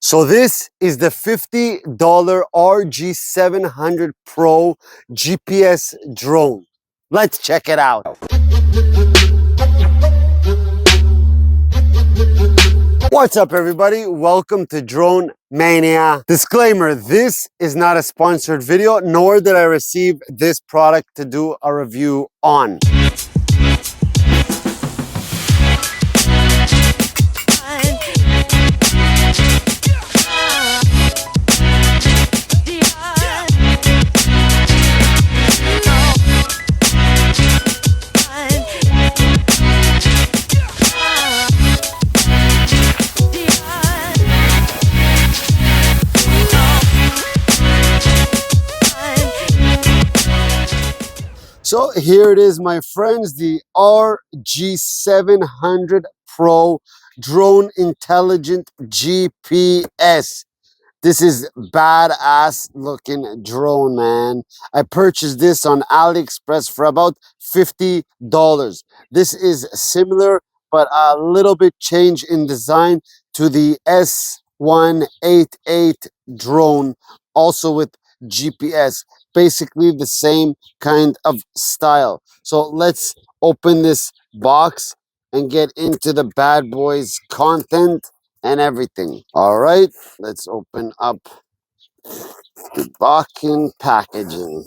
So this is the $50 RG700 Pro GPS drone. Let's check it out. What's up, everybody? Welcome to Drone Mania. Disclaimer, this is not a sponsored video, nor did I receive this product to do a review on. So here it is, my friends, the RG700 Pro Drone Intelligent GPS. This is badass looking drone, man. I purchased this on AliExpress for about $50. This is similar, but a little bit change in design to the S188 drone, also with GPS. Basically the same kind of style. So let's open this box and get into the bad boys content and everything. All right, let's open up the Bakken packaging.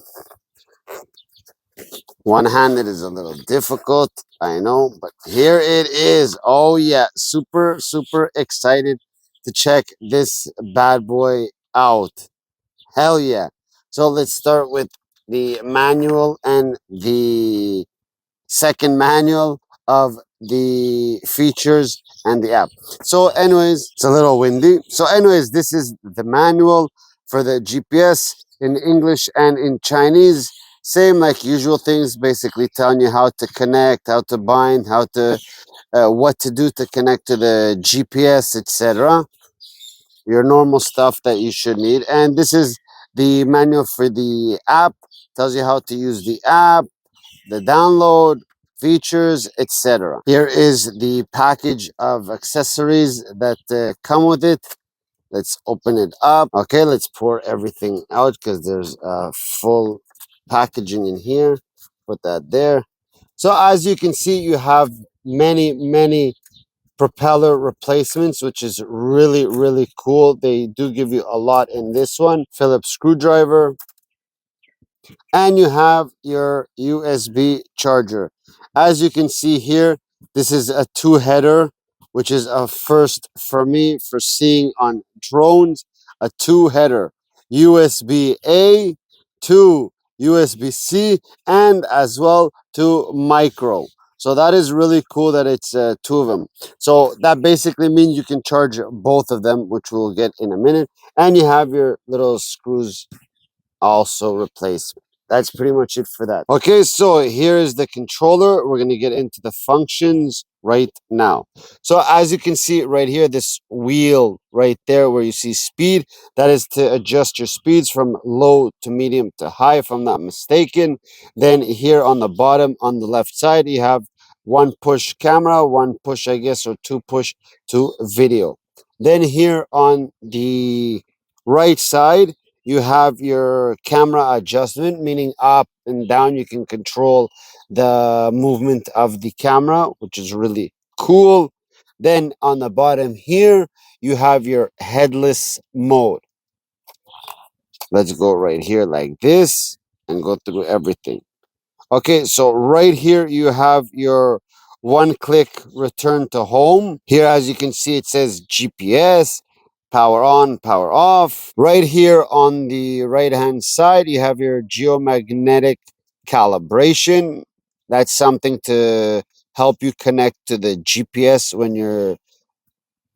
One-handed is a little difficult, I know, but here it is. Oh yeah, super excited to check this bad boy out. Hell yeah. So let's start with the manual and the second manual of the features and the app. So anyways, it's a little windy. So anyways, this is the manual for the GPS in English and in Chinese. Same like usual things, basically telling you how to connect, how to bind, how to what to do to connect to the GPS, etc. Your normal stuff that you should need. And this is the manual for the app, tells you how to use the app, the download, features, etc. Here is the package of accessories that come with it. Let's open it up. Okay, let's pour everything out because there's full packaging in here. Put that there. So as you can see, you have many propeller replacements, which is really cool. They do give you a lot in this one. Phillips screwdriver, and you have your USB charger. As you can see here, this is a two-header, which is a first for me for seeing on drones. A two-header, USB-A to USB-C, and as well to micro. So that is really cool that it's two of them. So that basically means you can charge both of them, which we'll get in a minute. And you have your little screws also replaced. That's pretty much it for that. Okay, so here is the controller. We're going to get into the functions right now. So as you can see right here, this wheel right there where you see speed, that is to adjust your speeds from low to medium to high, if I'm not mistaken. Then here on the bottom on the left side, you have one push camera, one push, I guess, or two push to video. Then here on the right side, you have your camera adjustment, meaning up and down. You can control the movement of the camera, which is really cool. Then on the bottom here, you have your headless mode. Let's go right here like this and go through everything. Okay, so right here you have your one-click return to home. Here, as you can see, it says GPS, power on, power off. Right here on the right-hand side, you have your geomagnetic calibration. That's something to help you connect to the GPS when you're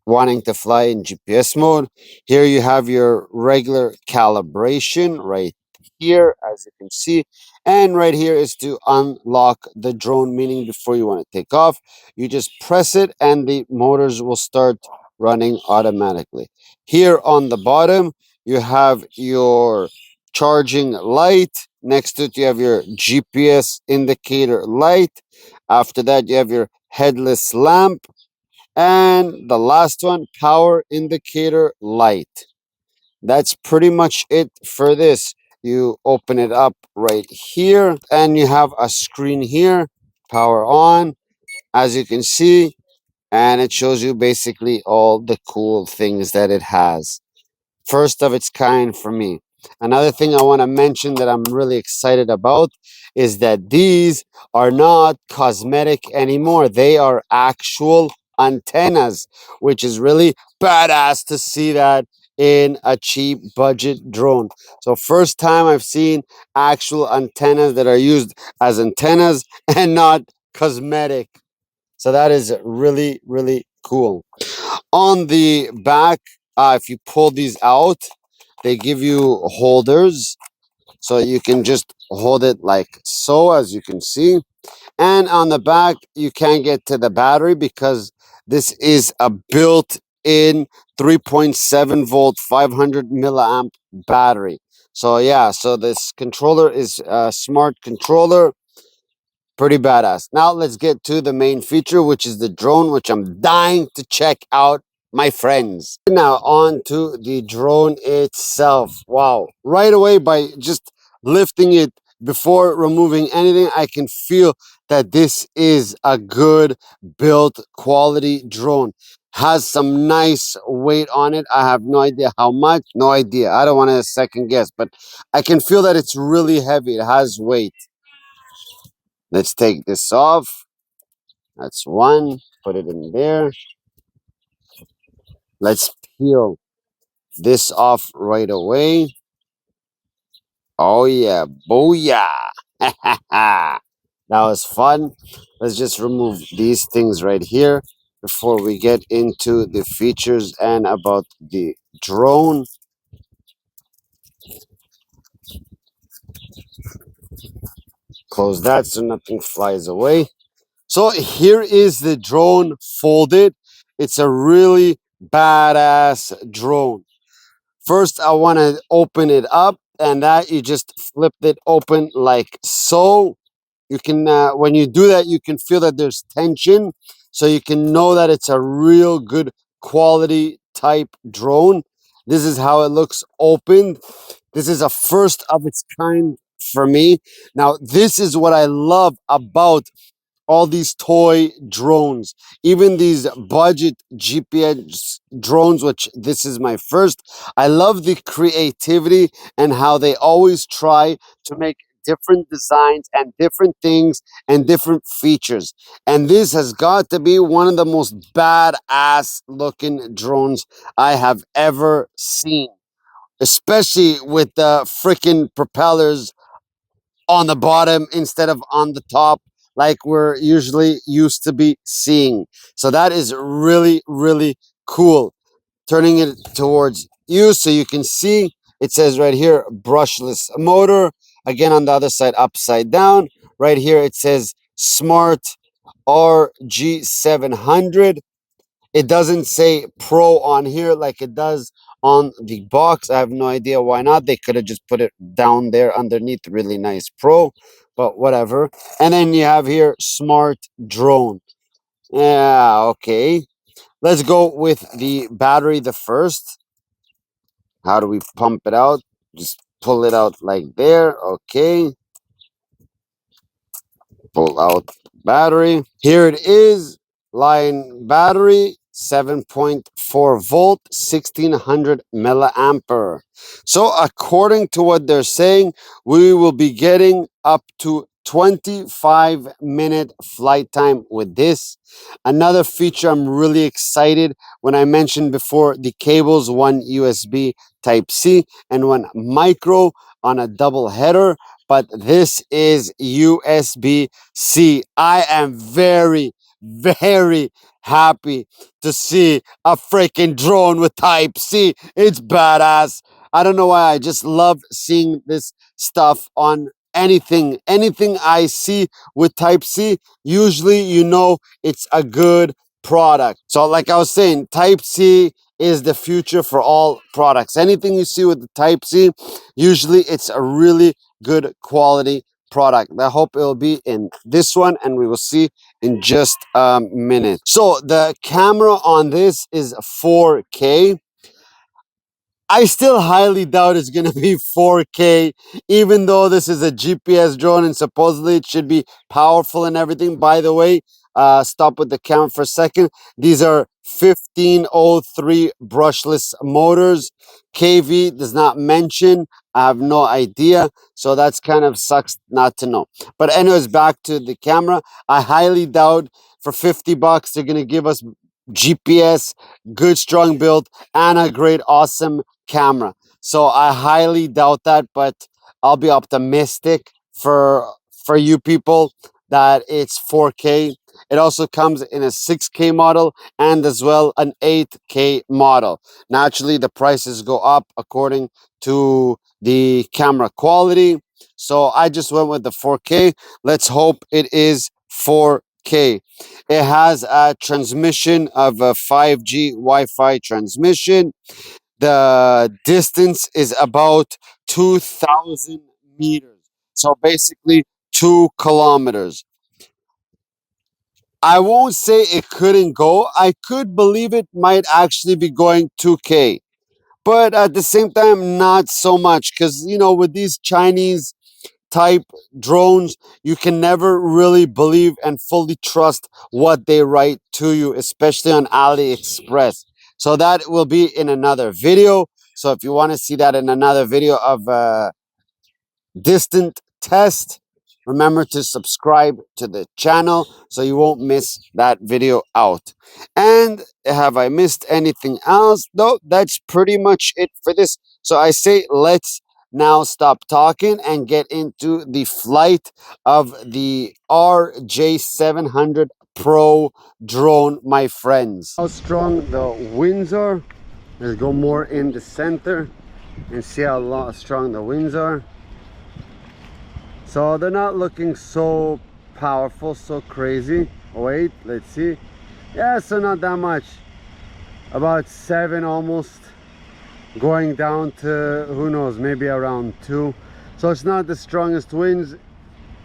wanting to fly in GPS mode. Here you have your regular calibration right here, as you can see. And right here is to unlock the drone, meaning before you want to take off, you just press it and the motors will start running automatically. Here on the bottom, you have your charging light. Next to it, you have your GPS indicator light. After that, you have your headless lamp. And the last one, power indicator light. That's pretty much it for this. You open it up right here and you have a screen here, power on, as you can see, and it shows you basically all the cool things that it has. First of its kind for me. Another thing I want to mention that I'm really excited about is that these are not cosmetic anymore. They are actual antennas, which is really badass to see that in a cheap budget drone. So first time I've seen actual antennas that are used as antennas and not cosmetic. So that is really, really cool. On the back, if you pull these out, they give you holders. So you can just hold it like so, as you can see. And on the back, you can't get to the battery because this is a built-in 3.7 volt, 500 milliamp battery. So yeah, so this controller is a smart controller. Pretty badass. Now let's get to the main feature, which is the drone, which I'm dying to check out, my friends. Now on to the drone itself. Wow. Right away, by just lifting it before removing anything, I can feel that this is a good built quality drone. Has some nice weight on it. I have no idea how much. No idea. I don't want to second guess, but I can feel that it's really heavy. It has weight. Let's take this off. That's one. Put it in there. Let's peel this off right away. Oh yeah, booyah! That was fun. Let's just remove these things right here before we get into the features and about the drone. Close that so nothing flies away. So here is the drone folded. It's a really badass drone. First, I want to open it up, and that you just flip it open like so. You can, when you do that, you can feel that there's tension, so you can know that it's a real good quality type drone. This is how it looks open. This is a first of its kind for me. Now, this is what I love about all these toy drones, even these budget GPS drones, which this is my first. I love the creativity and how they always try to make different designs and different things and different features. And this has got to be one of the most badass looking drones I have ever seen, especially with the freaking propellers on the bottom instead of on the top like we're usually used to be seeing. So that is really, really cool. Turning it towards you so you can see, it says right here, brushless motor. Again, on the other side, upside down. Right here, it says Smart RG700. It doesn't say Pro on here like it does on the box. I have no idea why not. They could have just put it down there underneath. Really nice Pro, but whatever. And then you have here Smart Drone. Yeah, okay. Let's go with the battery the first. How do we pump it out? Just pull it out like there. Okay. Pull out battery. Here it is. Line battery, 7.4 volt, 1600 milliampere. So according to what they're saying, we will be getting up to 25-minute flight time with this. Another feature I'm really excited, when I mentioned before the cables, one USB type C and one micro on a double header, but this is USB-C. I am very, very happy to see a freaking drone with type C. It's badass. I don't know why, I just love seeing this stuff on anything I see with type C. Usually, you know, it's a good product. So like I was saying, type C is the future for all products. Anything you see with the type C, usually it's a really good quality product. I hope it will be in this one, and we will see in just a minute. So the camera on this is 4K. I still highly doubt it's going to be 4K, even though this is a GPS drone and supposedly it should be powerful and everything. By the way, stop with the camera for a second. These are 1503 brushless motors. KV does not mention. I have no idea. So that's kind of sucks not to know. But anyways, back to the camera. I highly doubt for 50 bucks they're going to give us GPS, good strong build, and a great awesome camera. So I highly doubt that, but I'll be optimistic for you people that it's 4K. It also comes in a 6K model and as well an 8K model. Naturally, the prices go up according to the camera quality. So I just went with the 4K. Let's hope it is 4K. It has a transmission of a 5G Wi-Fi transmission. The distance is about 2,000 meters. So basically 2 kilometers. I won't say it couldn't go. I could believe it might actually be going 2K. But at the same time, not so much. Because, you know, with these Chinese type drones, you can never really believe and fully trust what they write to you, especially on AliExpress. So that will be in another video. So if you want to see that in another video of distant test, remember to subscribe to the channel so you won't miss that video out. And have I missed anything else? No, that's pretty much it for this. So I say let's now stop talking and get into the flight of the RJ700 Pro drone, my friends. How strong the winds are. Let's go more in the center and see how strong the winds are. So they're not looking so powerful, so crazy. Wait, let's see. Yeah, so not that much. About 7 almost. Going down to, who knows, maybe around 2. So it's not the strongest winds.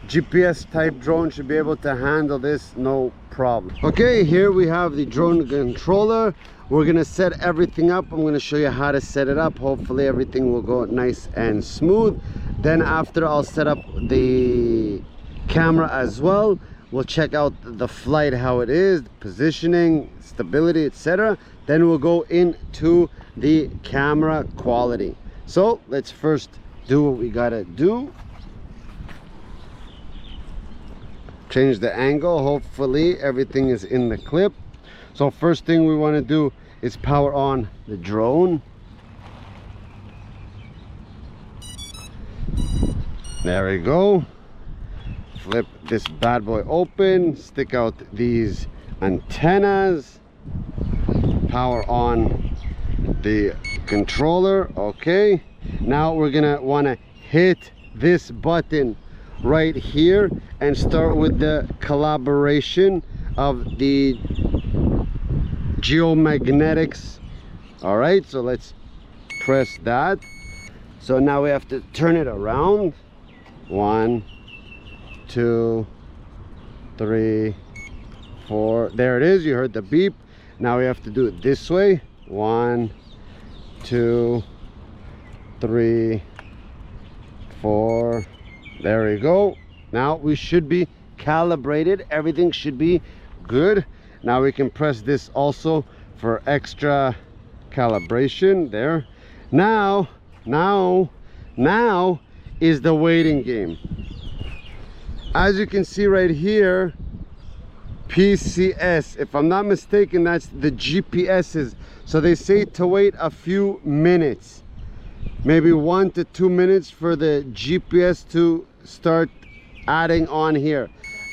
GPS type drone should be able to handle this, no problem. Okay, here we have the drone controller. We're gonna set everything up. I'm gonna show you how to set it up. Hopefully everything will go nice and smooth. Then after, I'll set up the camera as well. We'll check out the flight, how it is, positioning, stability, etc. Then we'll go into the camera quality. So let's first do what we gotta do. Change the angle. Hopefully everything is in the clip. So first thing we want to do is power on the drone. There we go. Flip this bad boy open, stick out these antennas, power on the controller. Okay, now we're gonna want to hit this button right here and start with the calibration of the geomagnetics. All right, so let's press that. So now we have to turn it around. 1, 2, 3, 4. There it is. You heard the beep. Now we have to do it this way. 1, 2, 3, 4. There we go. Now we should be calibrated. Everything should be good. Now we can press this also for extra calibration. There. Now is the waiting game. As you can see right here, PCS, if I'm not mistaken, that's the GPS's. So they say to wait a few minutes, maybe 1 to 2 minutes for the GPS to start adding on here.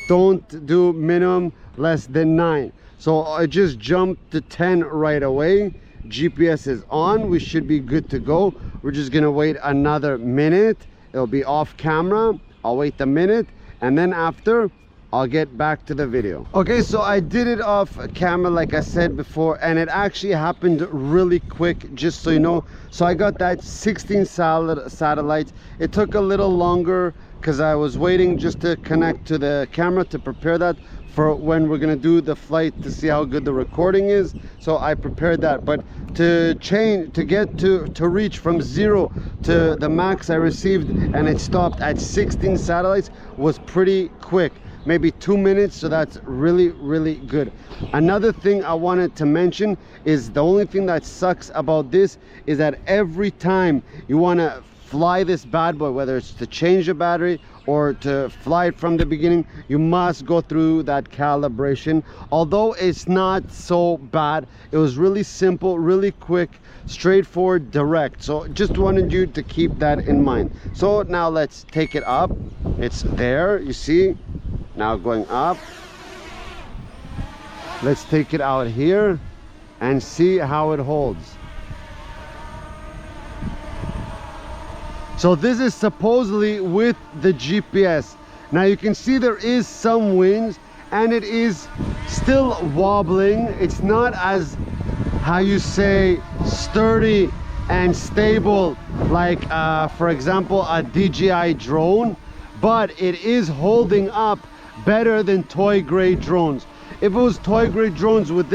Don't do minimum less than 9. So I just jumped to 10 right away. GPS is on. We should be good to go. We're just gonna wait another minute. It'll be off camera. I'll wait a minute, and then after I'll get back to the video. Okay, so I did it off camera like I said before, and it actually happened really quick, just so you know. So I got that 16 satellites. It took a little longer because I was waiting just to connect to the camera to prepare that for when we're gonna do the flight to see how good the recording is. So I prepared that, but to get to reach from 0 to the max I received, and it stopped at 16 satellites, was pretty quick, maybe 2 minutes. So that's really good. Another thing I wanted to mention is the only thing that sucks about this is that every time you want to fly this bad boy, whether it's to change the battery or to fly it from the beginning, you must go through that calibration. Although it's not so bad, it was really simple, really quick, straightforward, direct. So just wanted you to keep that in mind. So now let's take it up. It's there, you see. Now going up, let's take it out here and see how it holds. So this is supposedly with the GPS. Now you can see there is some winds and it is still wobbling. It's not as, how you say, sturdy and stable like for example a DJI drone, but it is holding up better than toy grade drones. If it was toy grade drones with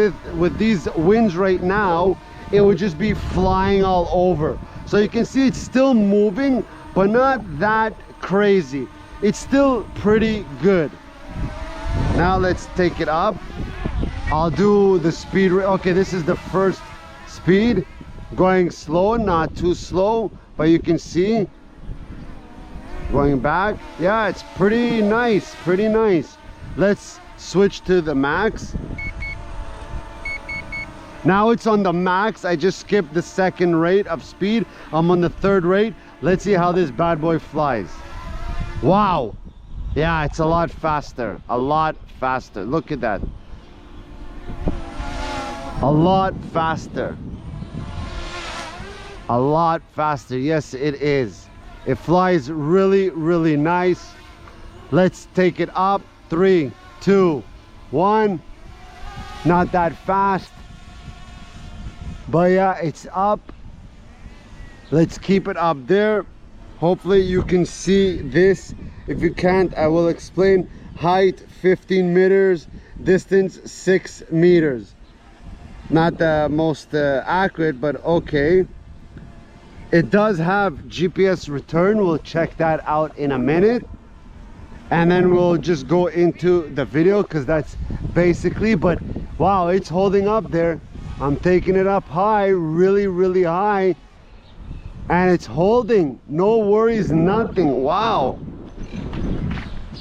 these winds right now, it would just be flying all over. So you can see it's still moving, but not that crazy. It's still pretty good. Now let's take it up. I'll do the speed. Okay, this is the first speed. Going slow, not too slow, but you can see. Going back. Yeah, it's pretty nice, pretty nice. Let's switch to the max. Now it's on the max. I just skipped the second rate of speed. I'm on the third rate. Let's see how this bad boy flies. Wow. Yeah, it's a lot faster. A lot faster. Look at that. A lot faster. A lot faster. Yes, it is. It flies really nice. Let's take it up. 3, 2, 1. Not that fast. But yeah, it's up. Let's keep it up there. Hopefully you can see this. If you can't, I will explain. Height 15 meters, distance 6 meters. Not the most accurate, but okay. It does have GPS return. We'll check that out in a minute. And then we'll just go into the video, because that's basically, but wow, it's holding up there. I'm taking it up high, really high, and it's holding. No worries, nothing. Wow,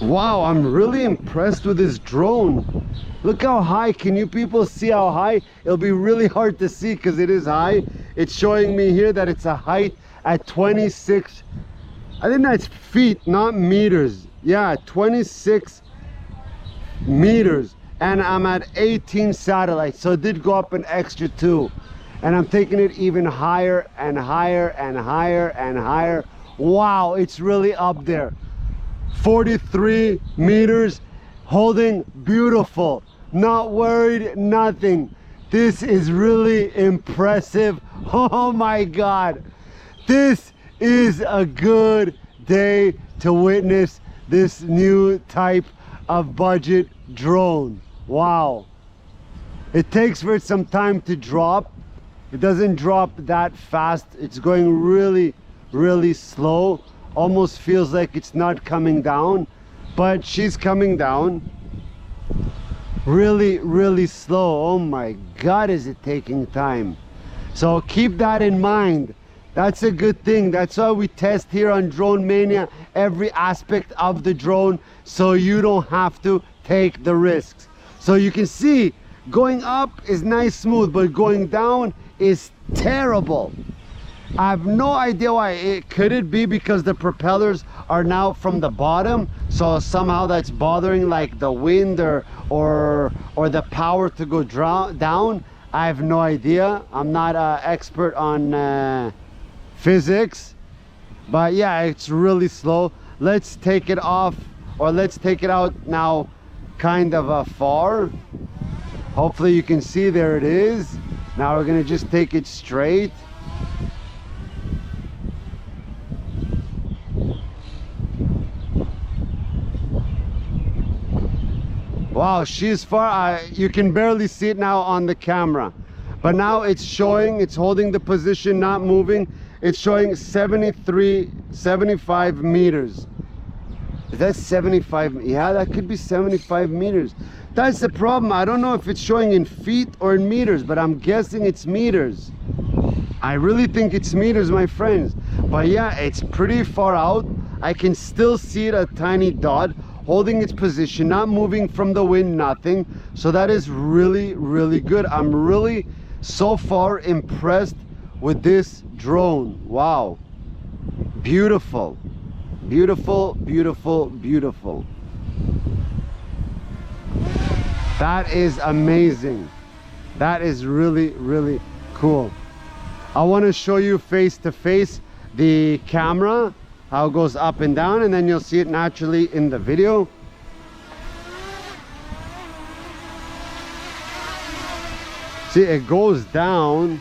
I'm really impressed with this drone. Look how high. Can you people see how high? It'll be really hard to see because it is high. It's showing me here that it's a height at 26, I think that's feet, not meters. Yeah, 26 meters. And I'm at 18 satellites, so it did go up an extra 2. And I'm taking it even higher and higher and higher and higher. Wow, it's really up there. 43 meters, holding beautiful. Not worried, nothing. This is really impressive. Oh my God. This is a good day to witness this new type of budget drone. Wow. It takes for it some time to drop. It doesn't drop that fast. It's going really slow. Almost feels like it's not coming down, but she's coming down really slow. Oh my God, is it taking time. So keep that in mind. That's a good thing. That's why we test here on Drone Mania every aspect of the drone, so you don't have to take the risks. So you can see going up is nice, smooth, but going down is terrible. I have no idea why. Could it be because the propellers are now from the bottom, so somehow that's bothering, like the wind or the power to go down? I have no idea. I'm not an expert on physics, but yeah, it's really slow. Let's take it off, or let's take it out now, kind of far. Hopefully you can see, there it is. Now we're gonna just take it straight. Wow, she's far. You can barely see it now on the camera, but now it's showing, it's holding the position, not moving. It's showing 75 meters. Is that 75? Yeah, that could be 75 meters. That's the problem. I don't know if it's showing in feet or in meters, but I'm guessing it's meters. I really think it's meters, my friends. But yeah, it's pretty far out. I can still see it, a tiny dot, holding its position, not moving from the wind, nothing. So that is really, really good. I'm really so far impressed with this drone. Wow. Beautiful. Beautiful, beautiful, beautiful. That is amazing. That is really, really cool. I want to show you face to face the camera, how it goes up and down, and then you'll see it naturally in the video. See, it goes down.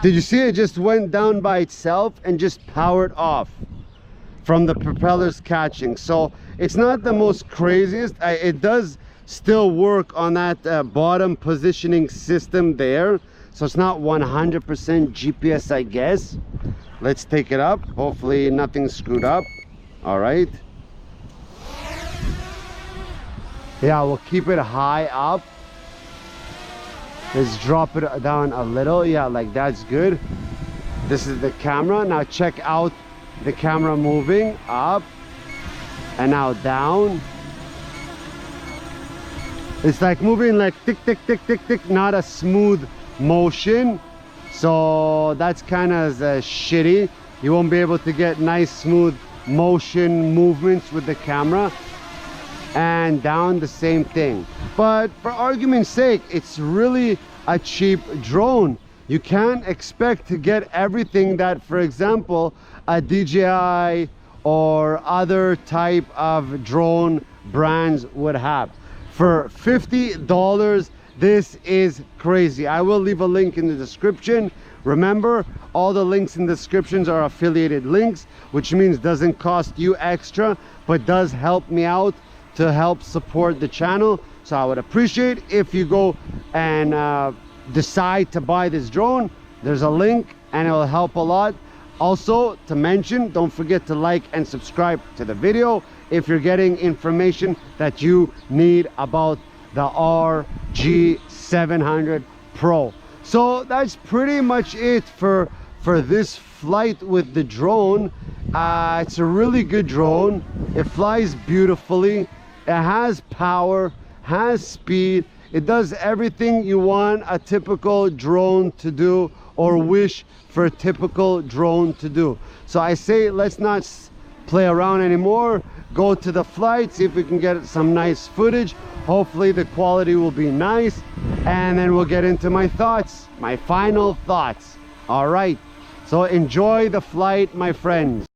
Did you see it just went down by itself and just powered off from the propellers catching? So it's not the most craziest. It does still work on that bottom positioning system there. So it's not 100% GPS, I guess. Let's take it up. Hopefully nothing's screwed up. All right. Yeah, we'll keep it high up. Let's drop it down a little. Yeah, like that's good. This is the camera. Now check out the camera moving up and now down. It's like moving like tick, tick, tick, tick, tick, not a smooth motion. So that's kind of shitty. You won't be able to get nice, smooth motion movements with the camera. And down the same thing. But for argument's sake, it's really a cheap drone. You can't expect to get everything that, for example, a DJI or other type of drone brands would have. For $50, this is crazy. I will leave a link in the description. Remember, all the links in the descriptions are affiliated links, which means doesn't cost you extra, but does help me out to help support the channel. So I would appreciate if you go and decide to buy this drone. There's a link and it will help a lot. Also to mention, don't forget to like and subscribe to the video if you're getting information that you need about the RG700 Pro. So that's pretty much it for this flight with the drone. It's a really good drone. It flies beautifully. It has power, has speed. It does everything you want a typical drone to do or wish for a typical drone to do. So I say let's not play around anymore. Go to the flight, see if we can get some nice footage. Hopefully the quality will be nice. And then we'll get into my thoughts, my final thoughts. All right. So enjoy the flight, my friends.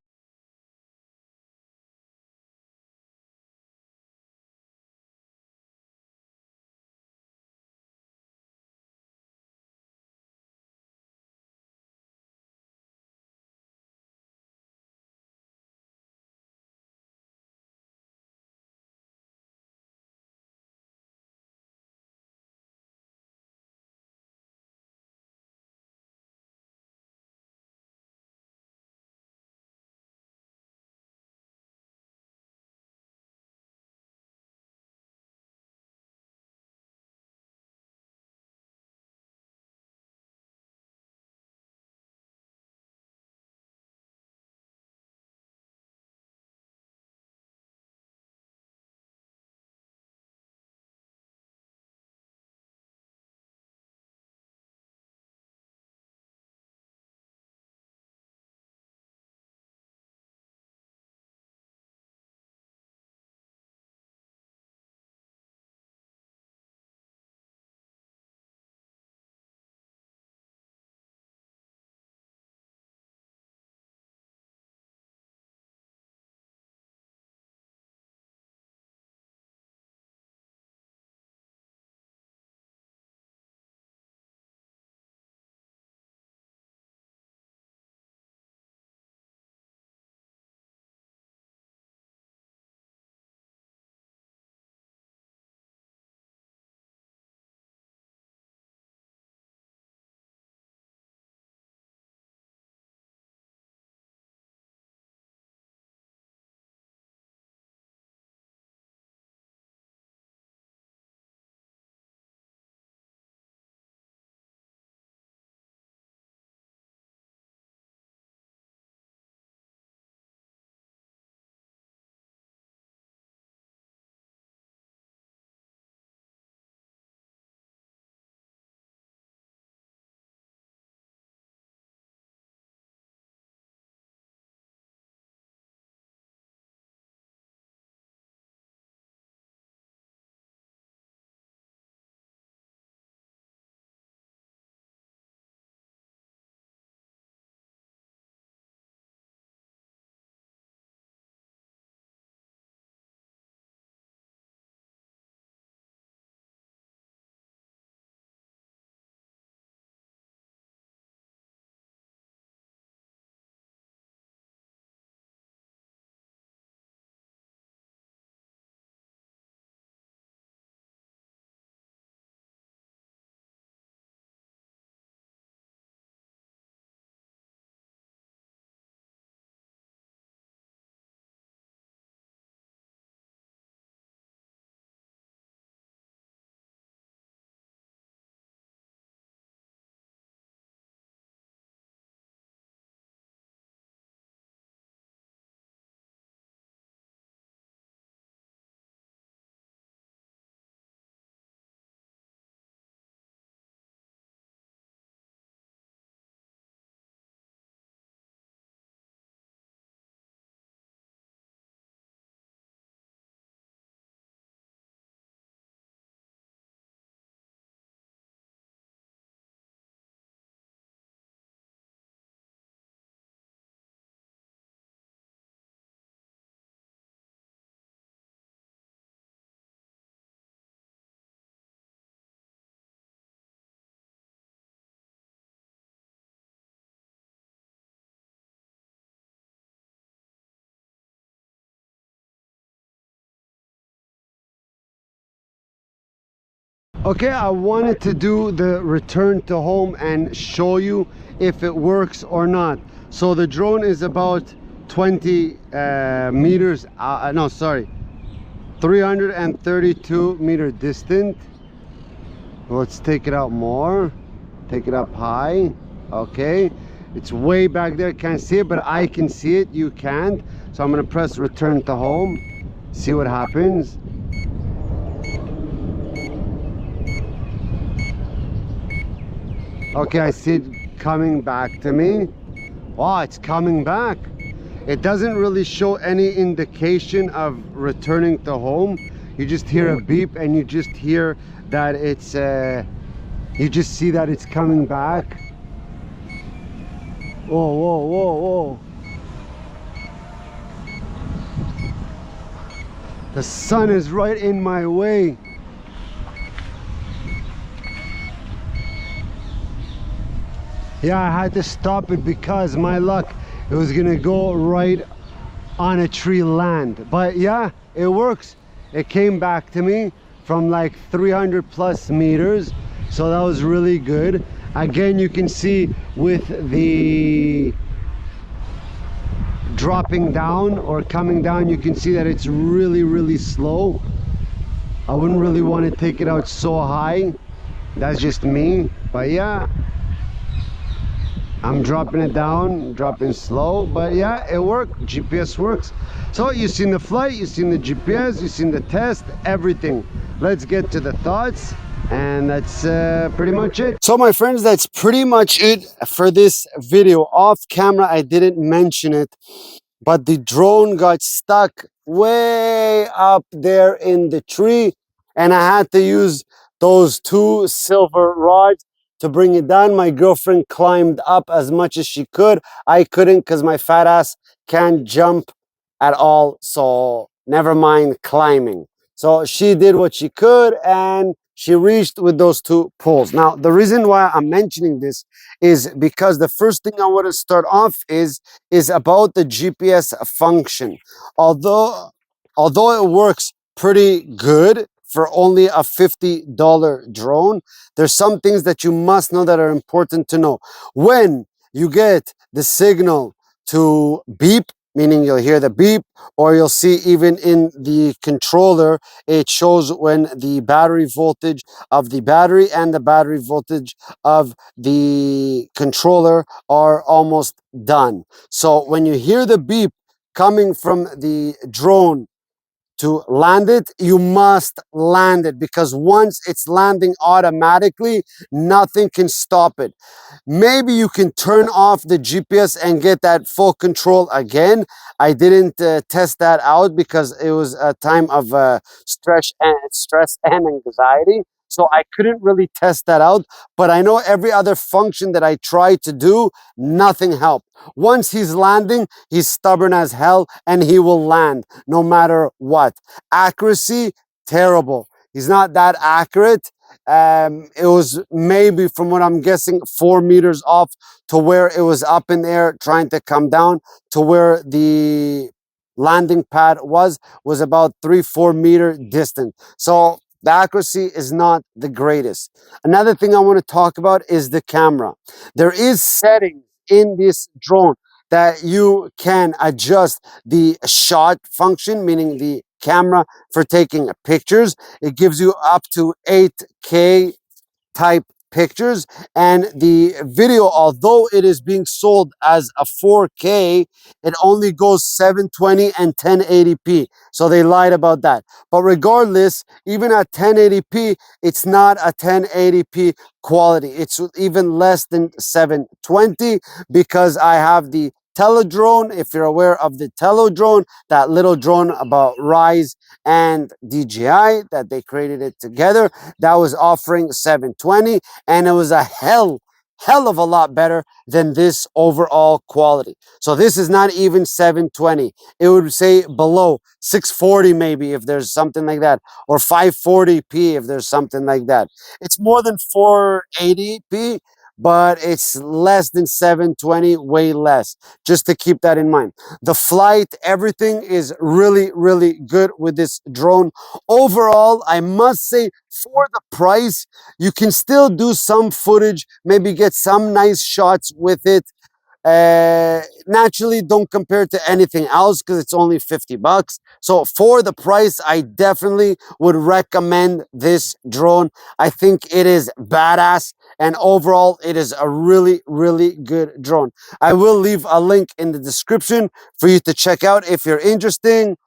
Okay, I wanted to do the return to home and show you if it works or not. So the drone is about 20 meters, no, sorry, 332-meter distant. Let's take it out more, take it up high. Okay, it's way back there, can't see it, but I can see it, you can't. So I'm gonna press return to home, see what happens. Okay, I see it coming back to me. Wow, it's coming back. It doesn't really show any indication of returning to home. You just hear a beep and you just hear that it's you just see that it's coming back. Whoa, whoa, whoa, whoa. The sun is right in my way. Yeah, I had to stop it because my luck, it was gonna go right on a tree land. But yeah, it works. It came back to me from like 300 plus meters, so that was really good. Again, you can see with the dropping down or coming down, you can see that it's really slow. I wouldn't really want to take it out so high. That's just me. But yeah, I'm dropping it down, dropping slow, but yeah, it worked. GPS works. So you've seen the flight, you've seen the GPS, you've seen the test, everything. Let's get to the thoughts, and that's pretty much it. So my friends, that's pretty much it for this video. Off camera, I didn't mention it, but the drone got stuck way up there in the tree, and I had to use those 2 silver rods to bring it down. My girlfriend climbed up as much as she could. I couldn't because my fat ass can't jump at all, so never mind climbing. So she did what she could and she reached with those 2 poles. Now the reason why I'm mentioning this is because the first thing I want to start off is about the GPS function. Although it works pretty good for only a $50 drone, there's some things that you must know that are important to know. When you get the signal to beep, meaning you'll hear the beep, or you'll see even in the controller, it shows when the battery voltage of the battery and the battery voltage of the controller are almost done. So when you hear the beep coming from the drone to land it, you must land it, because once it's landing automatically, nothing can stop it. Maybe you can turn off the GPS and get that full control again. I didn't test that out because it was a time of stress and anxiety. So I couldn't really test that out, but I know every other function that I tried to do, nothing helped. Once he's landing, he's stubborn as hell and he will land no matter what. Accuracy, terrible. He's not that accurate. It was maybe, from what I'm guessing, 4 meters off to where it was up in the air trying to come down to where the landing pad was about 3-4 meter distant. So the accuracy is not the greatest. Another thing I want to talk about is the camera. There is settings in this drone that you can adjust the shot function, meaning the camera for taking pictures. It gives you up to 8K type pictures, and the video, although it is being sold as a 4K, it only goes 720 and 1080p. So they lied about that. But regardless, even at 1080p, it's not a 1080p quality. It's even less than 720, because I have the Teledrone. If you're aware of the Teledrone, that little drone about Rise and DJI, that they created it together, that was offering 720, and it was a hell of a lot better than this overall quality. So this is not even 720. It would say below 640 maybe, if there's something like that, or 540p if there's something like that. It's more than 480p, but it's less than 720, way less, just to keep that in mind. The flight, everything is really, really good with this drone. Overall, I must say, for the price, you can still do some footage, maybe get some nice shots with it. Naturally, don't compare to anything else because it's only 50 bucks. So for the price, I definitely would recommend this drone. I think it is badass, and overall it is a really, really good drone. I will leave a link in the description for you to check out if you're interested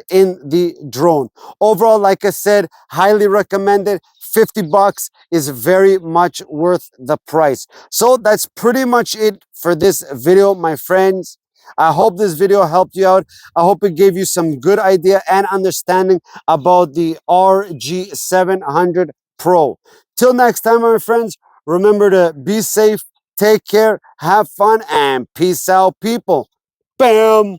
in the drone. Overall, like I said, highly recommended. 50 bucks is very much worth the price. So that's pretty much it for this video, my friends. I hope this video helped you out. I hope it gave you some good idea and understanding about the RG700 Pro. Till next time, my friends, remember to be safe, take care, have fun, and peace out, people. Bam!